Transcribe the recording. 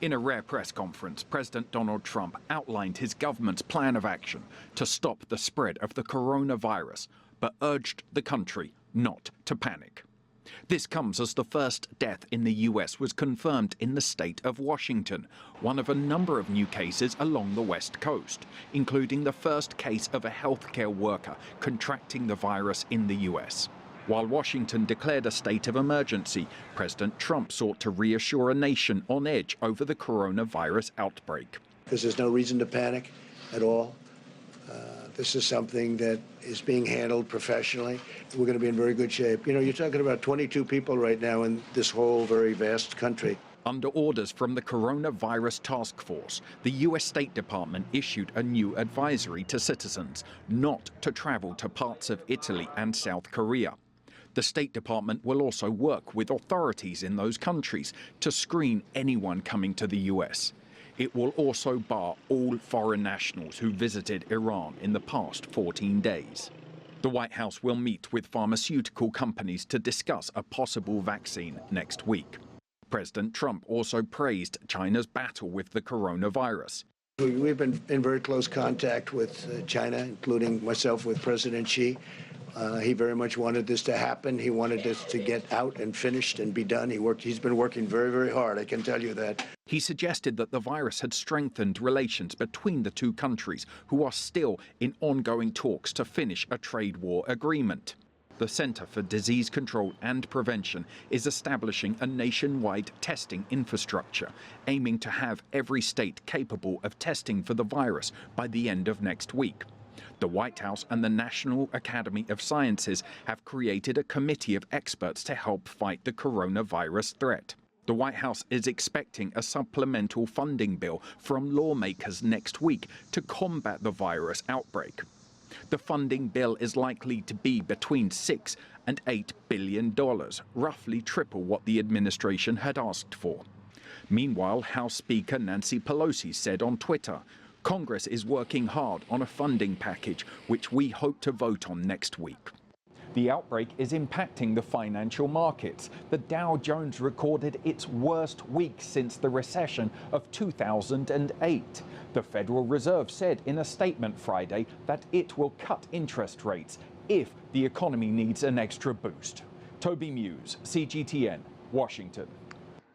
In a rare press conference, President Donald Trump outlined his government's plan of action to stop the spread of the coronavirus, but urged the country not to panic. This comes as the first death in the US was confirmed in the state of Washington, one of a number of new cases along the West Coast, including the first case of a healthcare worker contracting the virus in the US. While Washington declared a state of emergency, President Trump sought to reassure a nation on edge over the coronavirus outbreak. Because there's no reason to panic at all. This is something that is being handled professionally. We're going to be in very good shape. You know, you're talking about 22 people right now in this whole very vast country. Under orders from the Coronavirus Task Force, the U.S. State Department issued a new advisory to citizens not to travel to parts of Italy and South Korea. The State Department will also work with authorities in those countries to screen anyone coming to the U.S. It will also bar all foreign nationals who visited Iran in the past 14 days. The White House will meet with pharmaceutical companies to discuss a possible vaccine next week. President Trump also praised China's battle with the coronavirus. We've been in very close contact with China, including myself with President Xi. He very much wanted this to happen. He wanted this to get out and finished and be done. He's been working very, very hard, I can tell you that. He suggested that the virus had strengthened relations between the two countries, who are still in ongoing talks to finish a trade war agreement. The Center for Disease Control and Prevention is establishing a nationwide testing infrastructure, aiming to have every state capable of testing for the virus by the end of next week. The White House and the National Academy of Sciences have created a committee of experts to help fight the coronavirus threat. The White House is expecting a supplemental funding bill from lawmakers next week to combat the virus outbreak. The funding bill is likely to be between $6 and $8 billion, roughly triple what the administration had asked for. Meanwhile, House Speaker Nancy Pelosi said on Twitter, "Congress is working hard on a funding package, which we hope to vote on next week." The outbreak is impacting the financial markets. The Dow Jones recorded its worst week since the recession of 2008. The Federal Reserve said in a statement Friday that it will cut interest rates if the economy needs an extra boost. Toby, Muse, CGTN, Washington.